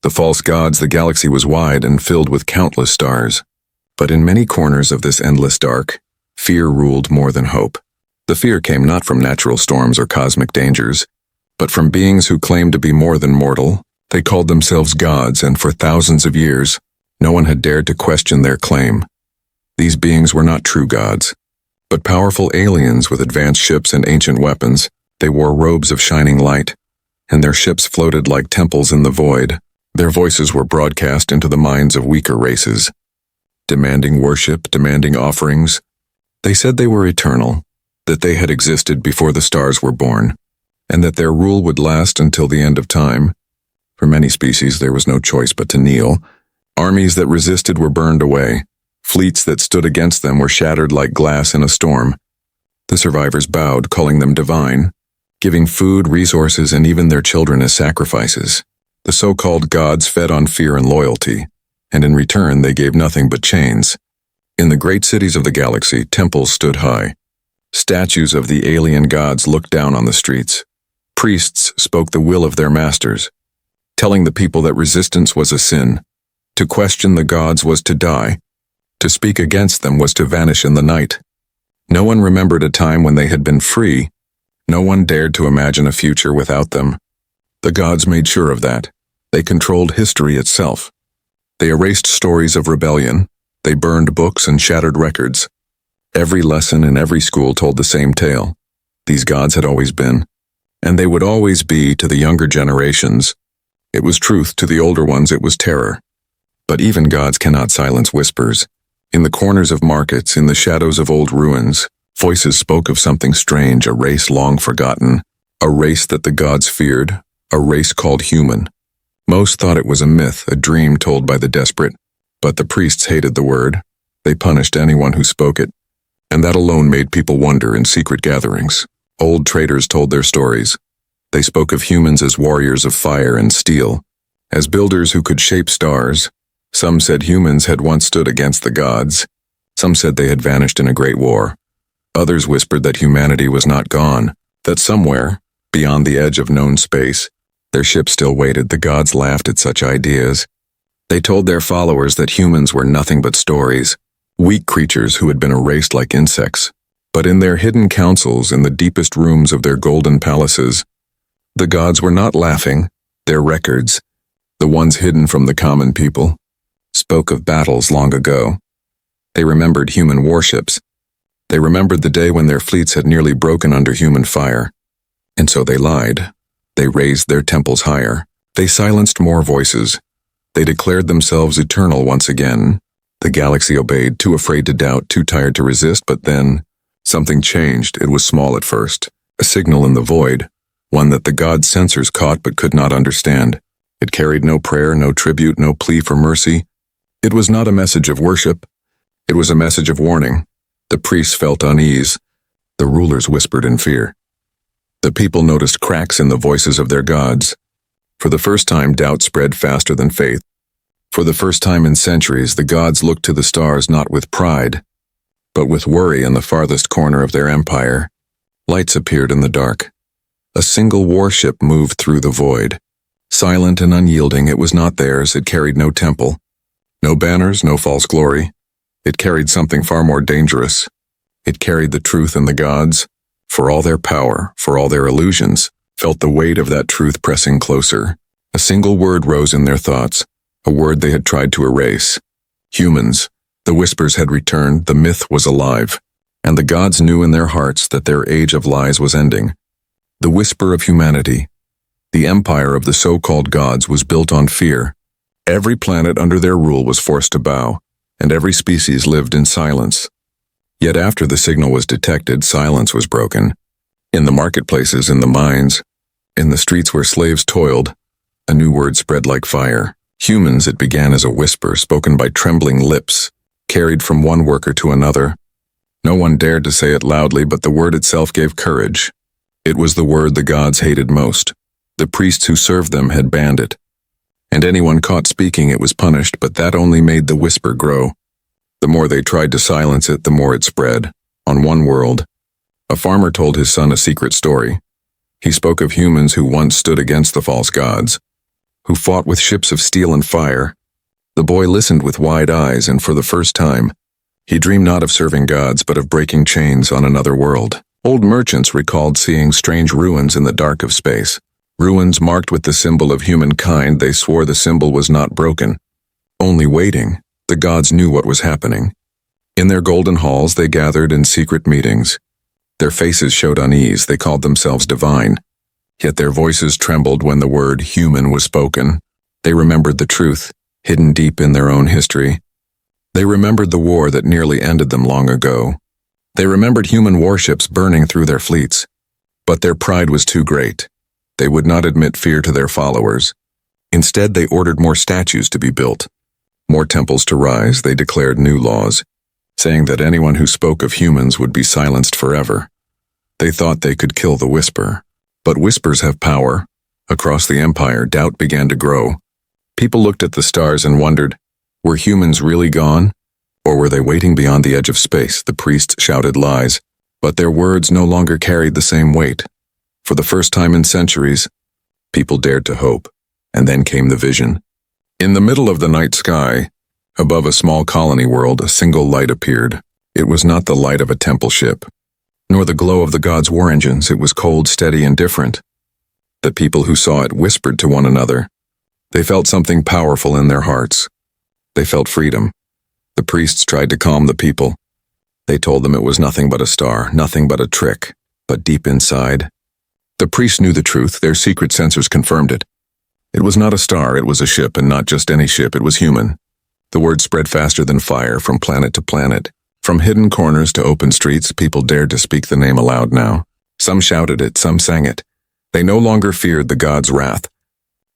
The false gods, the galaxy was wide and filled with countless stars. But in many corners of this endless dark, fear ruled more than hope. The fear came not from natural storms or cosmic dangers, but from beings who claimed to be more than mortal. They called themselves gods, and for thousands of years, no one had dared to question their claim. These beings were not true gods, but powerful aliens with advanced ships and ancient weapons. They wore robes of shining light, and their ships floated like temples in the void. Their voices were broadcast into the minds of weaker races, demanding worship, demanding offerings. They said they were eternal, that they had existed before the stars were born, and that their rule would last until the end of time. For many species, there was no choice but to kneel. Armies that resisted were burned away. Fleets that stood against them were shattered like glass in a storm. The survivors bowed, calling them divine, giving food, resources, and even their children as sacrifices. The so-called gods fed on fear and loyalty, and in return they gave nothing but chains. In the great cities of the galaxy, temples stood high. Statues of the alien gods looked down on the streets. Priests spoke the will of their masters, telling the people that resistance was a sin. To question the gods was to die. To speak against them was to vanish in the night. No one remembered a time when they had been free. No one dared to imagine a future without them. The gods made sure of that. They controlled history itself. They erased stories of rebellion. They burned books and shattered records. Every lesson in every school told the same tale. These gods had always been, and they would always be to the younger generations. It was truth, to the older ones it was terror. But even gods cannot silence whispers. In the corners of markets, in the shadows of old ruins, voices spoke of something strange, a race long forgotten, a race that the gods feared, a race called human. Most thought it was a myth, a dream told by the desperate, but the priests hated the word. They punished anyone who spoke it, and that alone made people wonder in secret gatherings. Old traders told their stories. They spoke of humans as warriors of fire and steel, as builders who could shape stars. Some said humans had once stood against the gods. Some said they had vanished in a great war. Others whispered that humanity was not gone, that somewhere, beyond the edge of known space, their ship still waited. The gods laughed at such ideas. They told their followers that humans were nothing but stories, weak creatures who had been erased like insects. But in their hidden councils, in the deepest rooms of their golden palaces, the gods were not laughing. Their records, the ones hidden from the common people, spoke of battles long ago. They remembered human warships. They remembered the day when their fleets had nearly broken under human fire. And so they lied. They raised their temples higher. They silenced more voices. They declared themselves eternal once again. The galaxy obeyed, too afraid to doubt, too tired to resist, but then something changed. It was small at first, a signal in the void, one that the gods' sensors caught but could not understand. It carried no prayer, no tribute, no plea for mercy. It was not a message of worship. It was a message of warning. The priests felt unease. The rulers whispered in fear. The people noticed cracks in the voices of their gods. For the first time, doubt spread faster than faith. For the first time in centuries, the gods looked to the stars not with pride, but with worry. In the farthest corner of their empire, lights appeared in the dark. A single warship moved through the void. Silent and unyielding, it was not theirs. It carried no temple, no banners, no false glory. It carried something far more dangerous. It carried the truth, and the gods, for all their power, for all their illusions, felt the weight of that truth pressing closer. A single word rose in their thoughts, a word they had tried to erase. Humans. The whispers had returned, the myth was alive, and the gods knew in their hearts that their age of lies was ending. The whisper of humanity. The empire of the so-called gods was built on fear. Every planet under their rule was forced to bow, and every species lived in silence. Yet after the signal was detected, silence was broken. In the marketplaces, in the mines, in the streets where slaves toiled, a new word spread like fire. Humans, it began as a whisper spoken by trembling lips, carried from one worker to another. No one dared to say it loudly, but the word itself gave courage. It was the word the gods hated most. The priests who served them had banned it, and anyone caught speaking it was punished, but that only made the whisper grow. The more they tried to silence it, the more it spread. On one world, a farmer told his son a secret story. He spoke of humans who once stood against the false gods. who fought with ships of steel and fire. The boy listened with wide eyes, and for the first time, he dreamed not of serving gods but of breaking chains on another world. Old merchants recalled seeing strange ruins in the dark of space. Ruins marked with the symbol of humankind. They swore the symbol was not broken, only waiting. The gods knew what was happening. In their golden halls they gathered in secret meetings. Their faces showed unease. They called themselves divine, yet their voices trembled when the word human was spoken. They remembered the truth, hidden deep in their own history. They remembered the war that nearly ended them long ago. They remembered human warships burning through their fleets. But their pride was too great. They would not admit fear to their followers. Instead, they ordered more statues to be built, more temples to rise. They declared new laws, saying that anyone who spoke of humans would be silenced forever. They thought they could kill the whisper. But whispers have power. Across the empire, doubt began to grow. People looked at the stars and wondered, were humans really gone? Or were they waiting beyond the edge of space? The priests shouted lies, but their words no longer carried the same weight. For the first time in centuries, people dared to hope, and then came the vision. In the middle of the night sky, above a small colony world, a single light appeared. It was not the light of a temple ship, nor the glow of the gods' war engines. It was cold, steady, and different. The people who saw it whispered to one another. They felt something powerful in their hearts. They felt freedom. The priests tried to calm the people. They told them it was nothing but a star, nothing but a trick. But deep inside, the priests knew the truth. Their secret sensors confirmed it. It was not a star, it was a ship, and not just any ship, it was human. The word spread faster than fire, from planet to planet. From hidden corners to open streets, people dared to speak the name aloud now. Some shouted it, some sang it. They no longer feared the gods' wrath.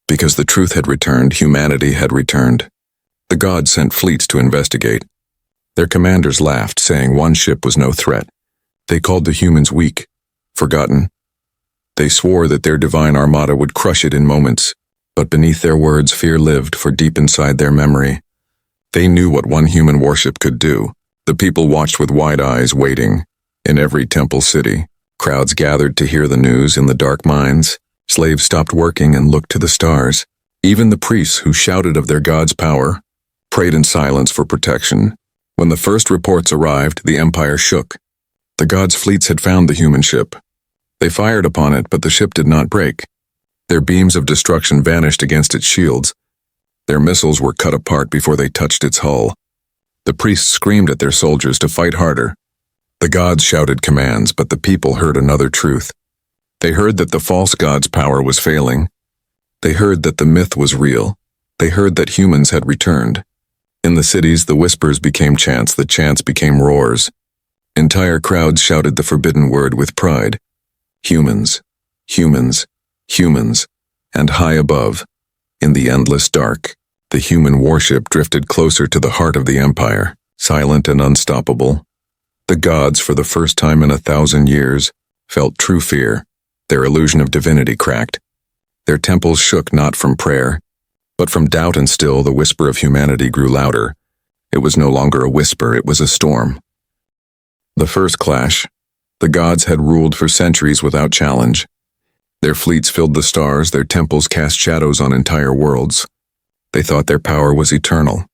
Because the truth had returned, humanity had returned. The gods sent fleets to investigate. Their commanders laughed, saying one ship was no threat. They called the humans weak, forgotten. They swore that their divine armada would crush it in moments. But beneath their words, fear lived, for deep inside their memory, they knew what one human warship could do. The people watched with wide eyes, waiting. In every temple city, crowds gathered to hear the news. In the dark mines, slaves stopped working and looked to the stars. Even the priests, who shouted of their god's power, prayed in silence for protection. When the first reports arrived, the empire shook. The gods' fleets had found the human ship. They fired upon it, but the ship did not break. Their beams of destruction vanished against its shields. Their missiles were cut apart before they touched its hull. The priests screamed at their soldiers to fight harder. The gods shouted commands, but the people heard another truth. They heard that the false god's power was failing. They heard that the myth was real. They heard that humans had returned. In the cities, the whispers became chants, the chants became roars. Entire crowds shouted the forbidden word with pride. Humans, humans, humans, and high above, in the endless dark, the human warship drifted closer to the heart of the empire, silent and unstoppable. The gods, for the first time in 1,000 years, felt true fear. Their illusion of divinity cracked. Their temples shook not from prayer, but from doubt, and still the whisper of humanity grew louder. It was no longer a whisper, it was a storm. The first clash. The gods had ruled for centuries without challenge. Their fleets filled the stars, their temples cast shadows on entire worlds. They thought their power was eternal.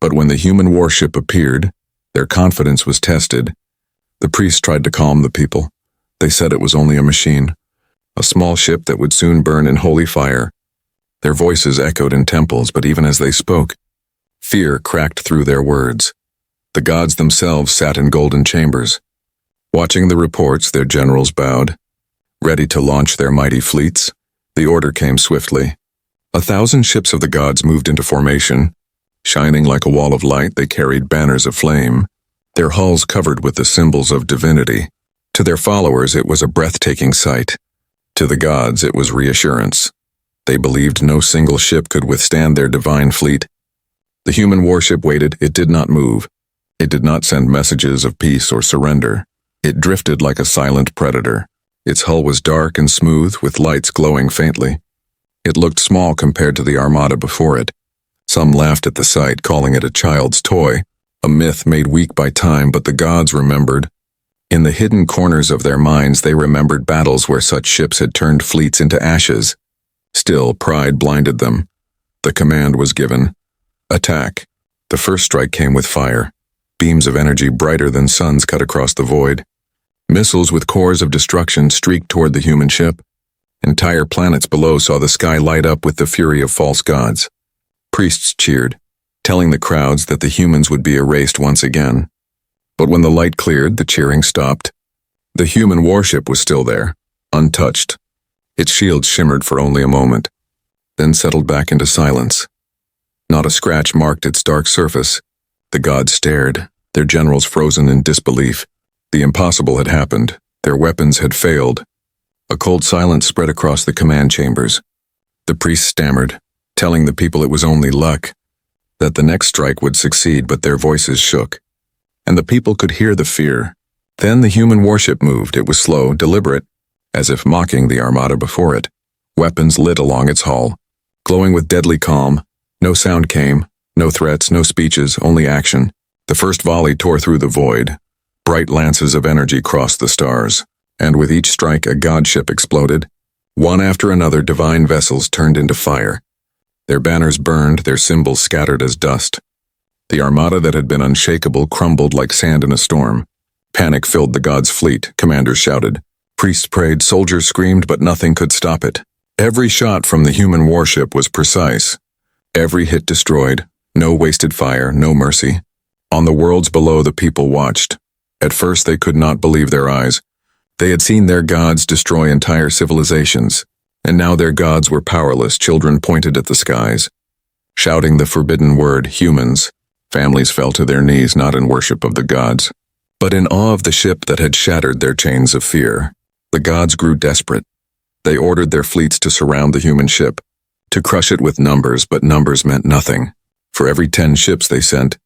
But when the human warship appeared, their confidence was tested. The priests tried to calm the people. They said it was only a machine, a small ship that would soon burn in holy fire. Their voices echoed in temples, but even as they spoke, fear cracked through their words. The gods themselves sat in golden chambers. Watching the reports, their generals bowed, ready to launch their mighty fleets. The order came swiftly. 1,000 ships of the gods moved into formation. Shining like a wall of light, they carried banners of flame, their hulls covered with the symbols of divinity. To their followers, it was a breathtaking sight. To the gods, it was reassurance. They believed no single ship could withstand their divine fleet. The human warship waited. It did not move. It did not send messages of peace or surrender. It drifted like a silent predator. Its hull was dark and smooth, with lights glowing faintly. It looked small compared to the armada before it. Some laughed at the sight, calling it a child's toy, a myth made weak by time, but the gods remembered. In the hidden corners of their minds, they remembered battles where such ships had turned fleets into ashes. Still, pride blinded them. The command was given. Attack. The first strike came with fire. Beams of energy brighter than suns cut across the void. Missiles with cores of destruction streaked toward the human ship. Entire planets below saw the sky light up with the fury of false gods. Priests cheered, telling the crowds that the humans would be erased once again. But when the light cleared, the cheering stopped. The human warship was still there, untouched. Its shield shimmered for only a moment, then settled back into silence. Not a scratch marked its dark surface. The gods stared, their generals frozen in disbelief. The impossible had happened. Their weapons had failed. A cold silence spread across the command chambers. The priests stammered, telling the people it was only luck, that the next strike would succeed, but their voices shook. And the people could hear the fear. Then the human warship moved. It was slow, deliberate, as if mocking the armada before it. Weapons lit along its hull, glowing with deadly calm. No sound came, no threats, no speeches, only action. The first volley tore through the void. Bright lances of energy crossed the stars, and with each strike a godship exploded. One after another, divine vessels turned into fire. Their banners burned, their symbols scattered as dust. The armada that had been unshakable crumbled like sand in a storm. Panic filled the gods' fleet, commanders shouted. Priests prayed, soldiers screamed, but nothing could stop it. Every shot from the human warship was precise. Every hit destroyed, no wasted fire, no mercy. On the worlds below, the people watched. At first they could not believe their eyes. They had seen their gods destroy entire civilizations, and now their gods were powerless. Children pointed at the skies, shouting the forbidden word, humans. Families fell to their knees, not in worship of the gods, but in awe of the ship that had shattered their chains of fear. The gods grew desperate. They ordered their fleets to surround the human ship, to crush it with numbers, but numbers meant nothing. For every 10 ships they sent,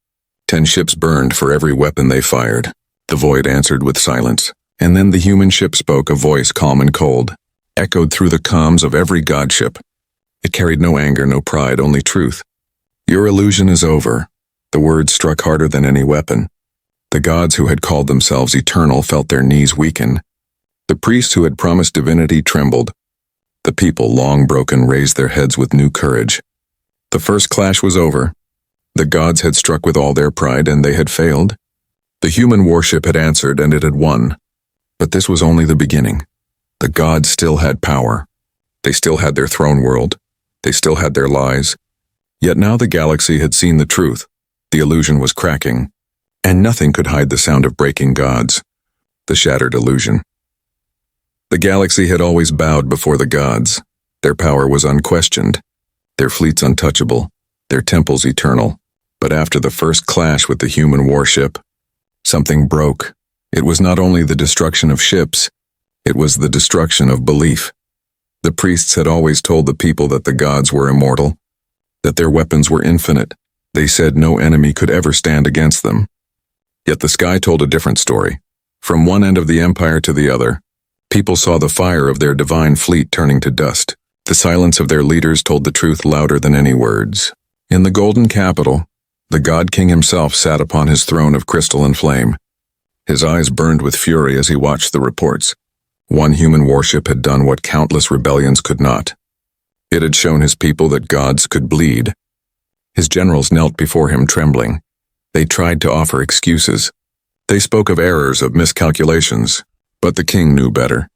10 ships burned. For every weapon they fired, the void answered with silence. And then the human ship spoke, a voice calm and cold, echoed through the comms of every godship. It carried no anger, no pride, only truth. Your illusion is over. The words struck harder than any weapon. The gods who had called themselves eternal felt their knees weaken. The priests who had promised divinity trembled. The people, long broken, raised their heads with new courage. The first clash was over. The gods had struck with all their pride, and they had failed. The human warship had answered, and it had won. But this was only the beginning. The gods still had power. They still had their throne world. They still had their lies. Yet now the galaxy had seen the truth. The illusion was cracking, and nothing could hide the sound of breaking gods. The shattered illusion. The galaxy had always bowed before the gods. Their power was unquestioned, their fleets untouchable, their temples eternal. But after the first clash with the human warship, something broke. It was not only the destruction of ships, it was the destruction of belief. The priests had always told the people that the gods were immortal, that their weapons were infinite. They said no enemy could ever stand against them. Yet the sky told a different story. From one end of the empire to the other, people saw the fire of their divine fleet turning to dust. The silence of their leaders told the truth louder than any words. In the golden capital, the god king himself sat upon his throne of crystal and flame. His eyes burned with fury as he watched the reports. One human warship had done what countless rebellions could not. It had shown his people that gods could bleed. His generals knelt before him trembling. They tried to offer excuses. They spoke of errors, of miscalculations. But the king knew better.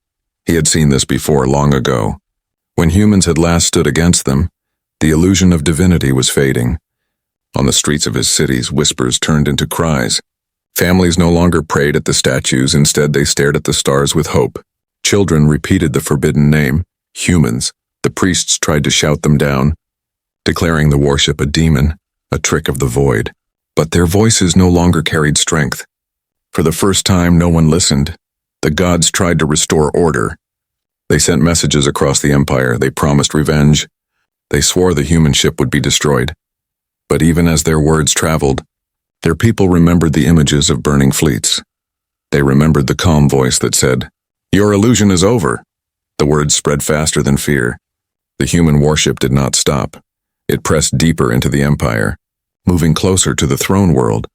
He had seen this before, long ago. When humans had last stood against them, the illusion of divinity was fading. On the streets of his cities, whispers turned into cries. Families no longer prayed at the statues, instead they stared at the stars with hope. Children repeated the forbidden name, humans. The priests tried to shout them down, declaring the warship a demon, a trick of the void. But their voices no longer carried strength. For the first time, no one listened. The gods tried to restore order. They sent messages across the empire. They promised revenge. They swore the human ship would be destroyed. But even as their words traveled, their people remembered the images of burning fleets. They remembered the calm voice that said, "Your illusion is over." The words spread faster than fear. The human warship did not stop. It pressed deeper into the empire, moving closer to the throne world.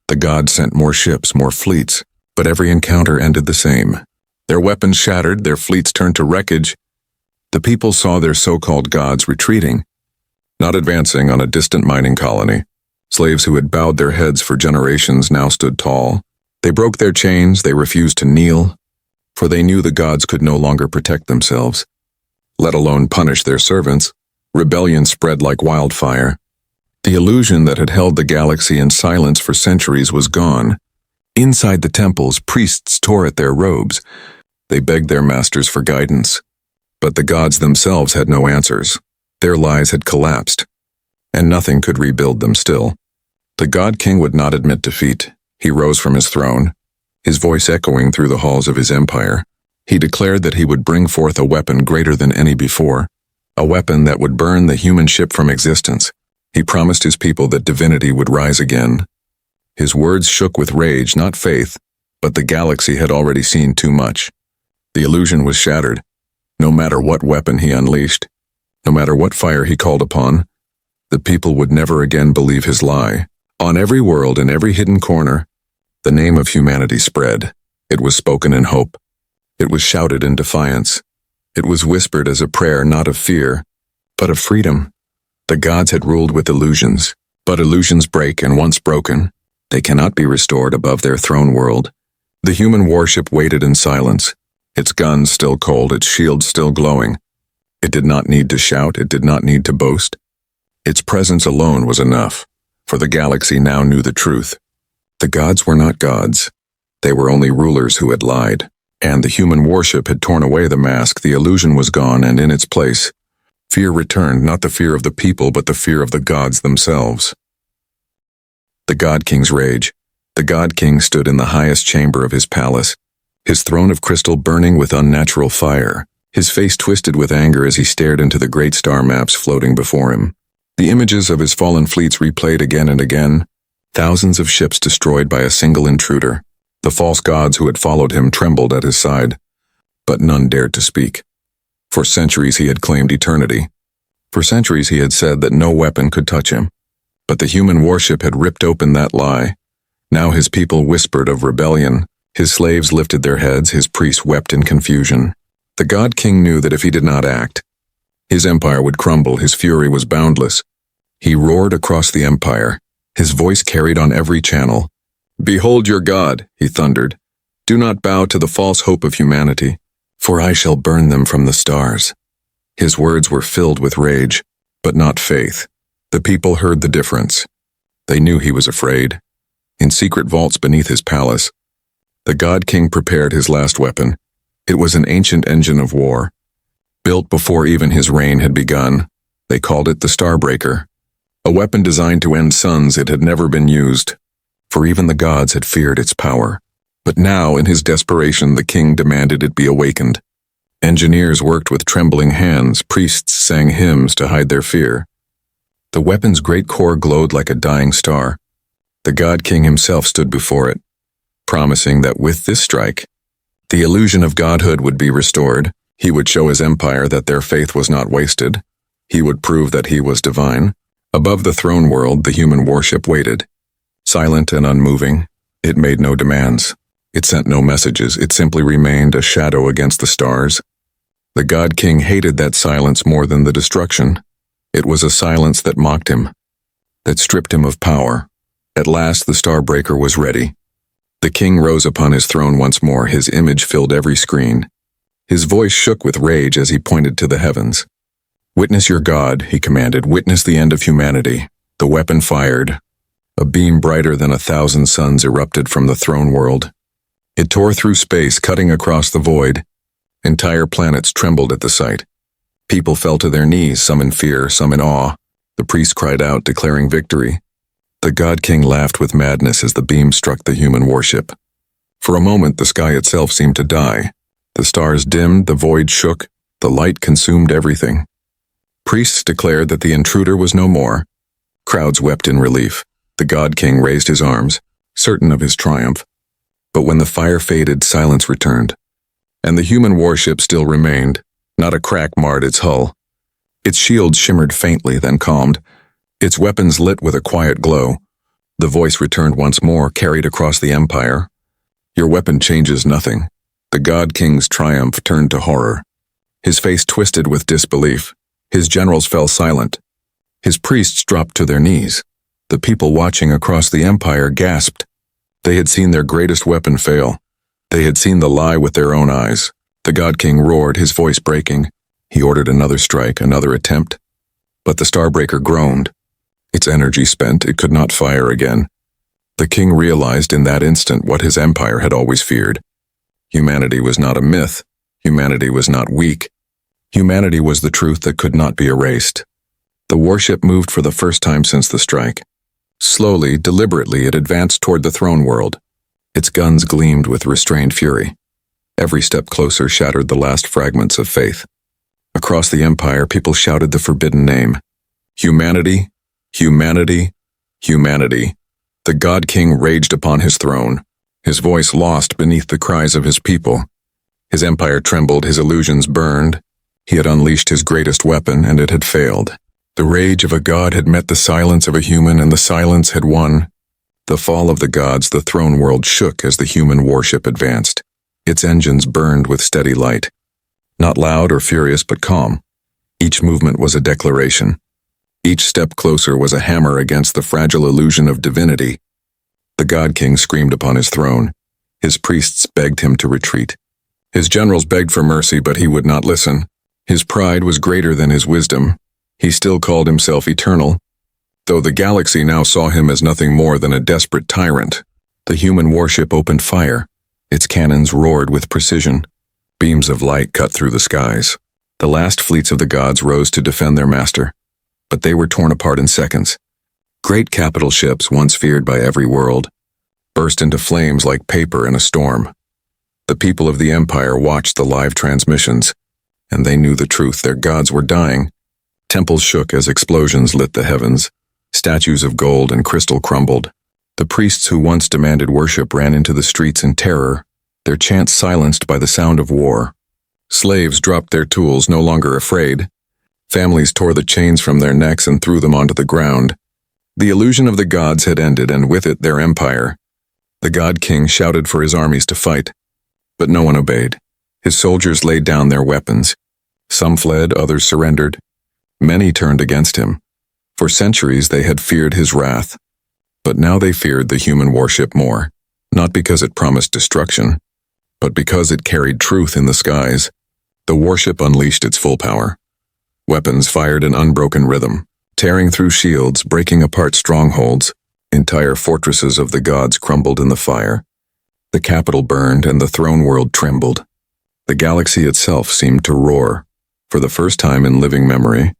The gods sent more ships, more fleets. But every encounter ended the same. Their weapons shattered, their fleets turned to wreckage. The people saw their so-called gods retreating, not advancing on a distant mining colony. Slaves who had bowed their heads for generations now stood tall. They broke their chains, they refused to kneel, for they knew the gods could no longer protect themselves, let alone punish their servants. Rebellion spread like wildfire. The illusion that had held the galaxy in silence for centuries was gone. Inside the temples, priests tore at their robes. They begged their masters for guidance. But the gods themselves had no answers. Their lies had collapsed, and nothing could rebuild them still. The God King would not admit defeat. He rose from his throne, his voice echoing through the halls of his empire. He declared that he would bring forth a weapon greater than any before, a weapon that would burn the human ship from existence. He promised his people that divinity would rise again. His words shook with rage, not faith, but the galaxy had already seen too much. The illusion was shattered. No matter what weapon he unleashed, no matter what fire he called upon, the people would never again believe his lie. On every world, in every hidden corner, the name of humanity spread. It was spoken in hope. It was shouted in defiance. It was whispered as a prayer not of fear, but of freedom. The gods had ruled with illusions, but illusions break, and once broken, they cannot be restored above their throne world. The human warship waited in silence, its guns still cold, its shields still glowing. It did not need to shout, it did not need to boast. Its presence alone was enough, for the galaxy now knew the truth. The gods were not gods. They were only rulers who had lied, and the human warship had torn away the mask. The illusion was gone, and in its place, fear returned, not the fear of the people, but the fear of the gods themselves. The God King's rage. The God King stood in the highest chamber of his palace, his throne of crystal burning with unnatural fire, his face twisted with anger as he stared into the great star maps floating before him. The images of his fallen fleets replayed again and again, thousands of ships destroyed by a single intruder. The false gods who had followed him trembled at his side, but none dared to speak. For centuries he had claimed eternity. For centuries he had said that no weapon could touch him. But the human warship had ripped open that lie. Now his people whispered of rebellion. His slaves lifted their heads, his priests wept in confusion. The God King knew that if he did not act, his empire would crumble. His fury was boundless. He roared across the empire, his voice carried on every channel. "Behold your God," he thundered. "Do not bow to the false hope of humanity, for I shall burn them from the stars." His words were filled with rage, but not faith. The people heard the difference. They knew he was afraid. In secret vaults beneath his palace, the God King prepared his last weapon. It was an ancient engine of war, built before even his reign had begun. They called it the Starbreaker, a weapon designed to end suns. It had never been used, for even the gods had feared its power. But now, in his desperation, the king demanded it be awakened. Engineers worked with trembling hands, priests sang hymns to hide their fear. The weapon's great core glowed like a dying star. The God King himself stood before it, promising that with this strike, the illusion of godhood would be restored. He would show his empire that their faith was not wasted. He would prove that he was divine. Above the throne world, the human warship waited. Silent and unmoving, it made no demands. It sent no messages. It simply remained a shadow against the stars. The God King hated that silence more than the destruction. It was a silence that mocked him, that stripped him of power. At last the Starbreaker was ready. The king rose upon his throne once more. His image filled every screen. His voice shook with rage as he pointed to the heavens. "Witness your God," he commanded. "Witness the end of humanity." The weapon fired. A beam brighter than 1,000 suns erupted from the throne world. It tore through space, cutting across the void. Entire planets trembled at the sight. People fell to their knees, some in fear, some in awe. The priests cried out, declaring victory. The God King laughed with madness as the beam struck the human warship. For a moment, the sky itself seemed to die. The stars dimmed, the void shook, the light consumed everything. Priests declared that the intruder was no more. Crowds wept in relief. The God King raised his arms, certain of his triumph. But when the fire faded, silence returned. And the human warship still remained. Not a crack marred its hull. Its shields shimmered faintly, then calmed. Its weapons lit with a quiet glow. The voice returned once more, carried across the empire. "Your weapon changes nothing." The God King's triumph turned to horror. His face twisted with disbelief. His generals fell silent. His priests dropped to their knees. The people watching across the empire gasped. They had seen their greatest weapon fail. They had seen the lie with their own eyes. The God King roared, his voice breaking. He ordered another strike, another attempt. But the Starbreaker groaned. Its energy spent, it could not fire again. The king realized in that instant what his empire had always feared. Humanity was not a myth. Humanity was not weak. Humanity was the truth that could not be erased. The warship moved for the first time since the strike. Slowly, deliberately, it advanced toward the throne world. Its guns gleamed with restrained fury. Every step closer shattered the last fragments of faith. Across the empire, people shouted the forbidden name. Humanity, humanity, humanity. The God King raged upon his throne, his voice lost beneath the cries of his people. His empire trembled, his illusions burned. He had unleashed his greatest weapon, and it had failed. The rage of a god had met the silence of a human, and the silence had won. The fall of the gods, the throne world shook as the human warship advanced. Its engines burned with steady light. Not loud or furious, but calm. Each movement was a declaration. Each step closer was a hammer against the fragile illusion of divinity. The God King screamed upon his throne. His priests begged him to retreat. His generals begged for mercy, but he would not listen. His pride was greater than his wisdom. He still called himself eternal, though the galaxy now saw him as nothing more than a desperate tyrant. The human warship opened fire. Its cannons roared with precision. Beams of light cut through the skies. The last fleets of the gods rose to defend their master, but they were torn apart in seconds. Great capital ships, once feared by every world, burst into flames like paper in a storm. The people of the empire watched the live transmissions, and they knew the truth. Their gods were dying. Temples shook as explosions lit the heavens. Statues of gold and crystal crumbled. The priests who once demanded worship ran into the streets in terror, their chants silenced by the sound of war. Slaves dropped their tools, no longer afraid. Families tore the chains from their necks and threw them onto the ground. The illusion of the gods had ended, and with it their empire. The God King shouted for his armies to fight, but no one obeyed. His soldiers laid down their weapons. Some fled, others surrendered. Many turned against him. For centuries they had feared his wrath, but now they feared the human warship more, not because it promised destruction, but because it carried truth in the skies. The warship unleashed its full power. Weapons fired an unbroken rhythm, tearing through shields, breaking apart strongholds. Entire fortresses of the gods crumbled in the fire. The capital burned and the throne world trembled. The galaxy itself seemed to roar. For the first time in living memory,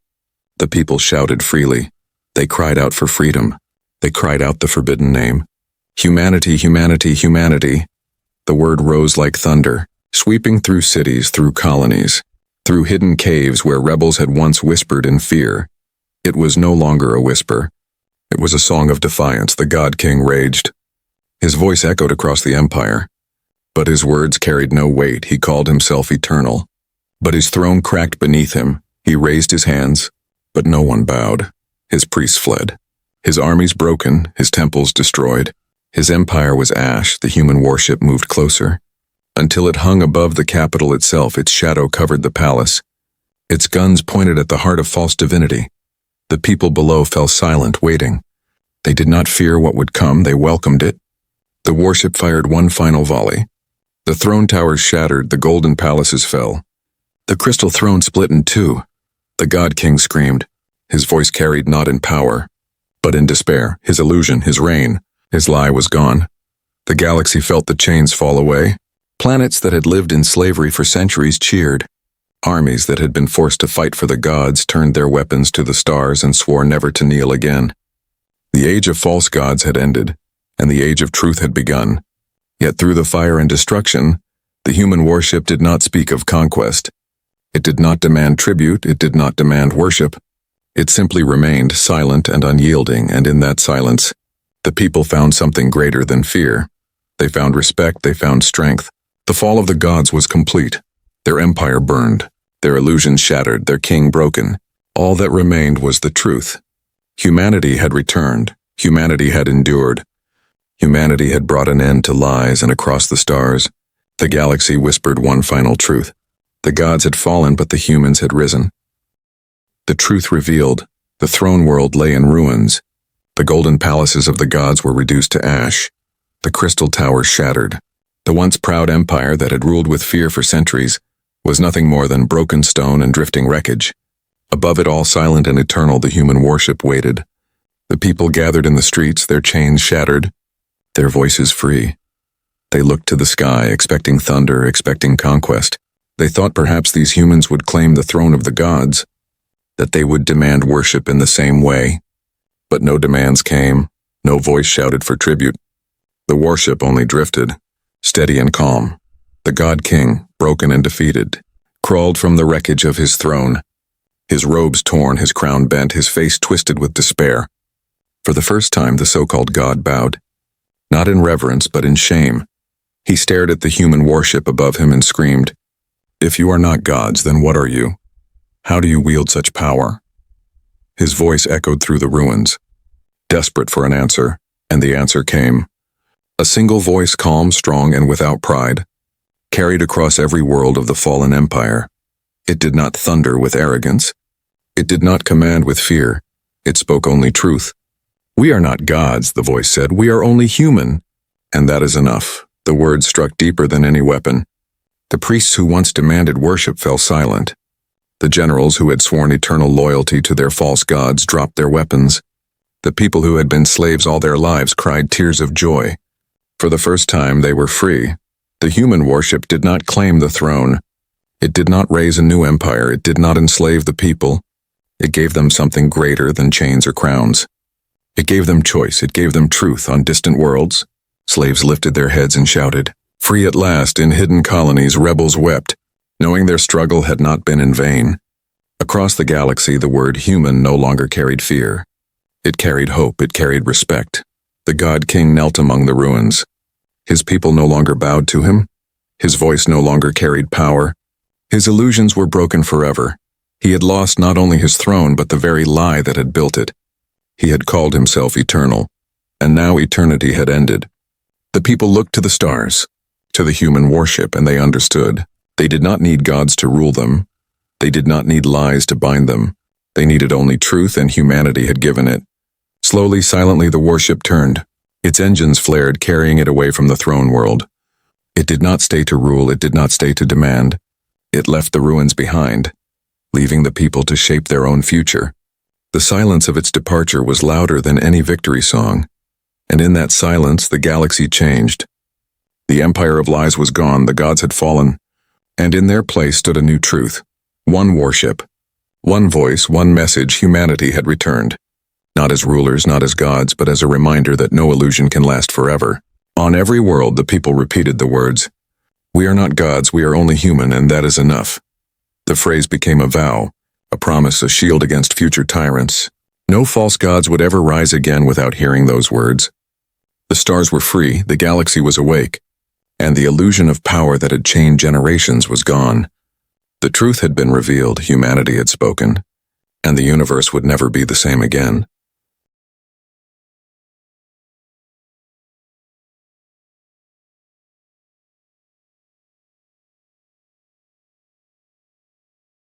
the people shouted freely. They cried out for freedom. They cried out the forbidden name. Humanity, humanity, humanity. The word rose like thunder, sweeping through cities, through colonies, through hidden caves where rebels had once whispered in fear. It was no longer a whisper. It was a song of defiance. The God King raged. His voice echoed across the empire, but his words carried no weight. He called himself eternal. But his throne cracked beneath him. He raised his hands, but no one bowed. His priests fled. His armies broken, his temples destroyed. His empire was ash. The human warship moved closer. Until it hung above the capital itself, its shadow covered the palace. Its guns pointed at the heart of false divinity. The people below fell silent, waiting. They did not fear what would come, they welcomed it. The warship fired one final volley. The throne towers shattered, the golden palaces fell. The crystal throne split in two. The God King screamed. His voice carried not in power, but in despair. His illusion, his reign, his lie was gone. The galaxy felt the chains fall away. Planets that had lived in slavery for centuries cheered. Armies that had been forced to fight for the gods turned their weapons to the stars and swore never to kneel again. The age of false gods had ended, and the age of truth had begun. Yet through the fire and destruction, the human warship did not speak of conquest. It did not demand tribute, it did not demand worship. It simply remained silent and unyielding, and in that silence, the people found something greater than fear. They found respect, they found strength. The fall of the gods was complete. Their empire burned, their illusions shattered, their king broken. All that remained was the truth. Humanity had returned. Humanity had endured. Humanity had brought an end to lies, and across the stars, the galaxy whispered one final truth. The gods had fallen, but the humans had risen. The truth revealed, the throne world lay in ruins. The golden palaces of the gods were reduced to ash. The crystal towers shattered. The once proud empire that had ruled with fear for centuries was nothing more than broken stone and drifting wreckage. Above it all, silent and eternal, the human warship waited. The people gathered in the streets, their chains shattered, their voices free. They looked to the sky, expecting thunder, expecting conquest. They thought perhaps these humans would claim the throne of the gods, that they would demand worship in the same way. But no demands came, no voice shouted for tribute. The warship only drifted, steady and calm. The god-king, broken and defeated, crawled from the wreckage of his throne. His robes torn, his crown bent, his face twisted with despair. For the first time, the so-called god bowed. Not in reverence, but in shame. He stared at the human warship above him and screamed, "If you are not gods, then what are you? How do you wield such power?" His voice echoed through the ruins, desperate for an answer, and the answer came. A single voice, calm, strong, and without pride, carried across every world of the fallen empire. It did not thunder with arrogance. It did not command with fear. It spoke only truth. "We are not gods," the voice said. "We are only human. And that is enough." The words struck deeper than any weapon. The priests who once demanded worship fell silent. The generals who had sworn eternal loyalty to their false gods dropped their weapons. The people who had been slaves all their lives cried tears of joy. For the first time, they were free. The human worship did not claim the throne. It did not raise a new empire. It did not enslave the people. It gave them something greater than chains or crowns. It gave them choice. It gave them truth. On distant worlds, slaves lifted their heads and shouted, "Free at last." In hidden colonies, rebels wept, knowing their struggle had not been in vain. Across the galaxy, the word human no longer carried fear. It carried hope. It carried respect. The god-king knelt among the ruins. His people no longer bowed to him. His voice no longer carried power. His illusions were broken forever. He had lost not only his throne, but the very lie that had built it. He had called himself eternal, and now eternity had ended. The people looked to the stars, to the human warship, and they understood. They did not need gods to rule them. They did not need lies to bind them. They needed only truth, and humanity had given it. Slowly, silently, the warship turned. Its engines flared, carrying it away from the throne world. It did not stay to rule. It did not stay to demand. It left the ruins behind, leaving the people to shape their own future. The silence of its departure was louder than any victory song, and in that silence the galaxy changed. The empire of lies was gone, the gods had fallen, and in their place stood a new truth. One warship, one voice, one message. Humanity had returned. Not as rulers, not as gods, but as a reminder that no illusion can last forever. On every world, the people repeated the words, "We are not gods, we are only human, and that is enough." The phrase became a vow, a promise, a shield against future tyrants. No false gods would ever rise again without hearing those words. The stars were free, the galaxy was awake, and the illusion of power that had chained generations was gone. The truth had been revealed, humanity had spoken, and the universe would never be the same again.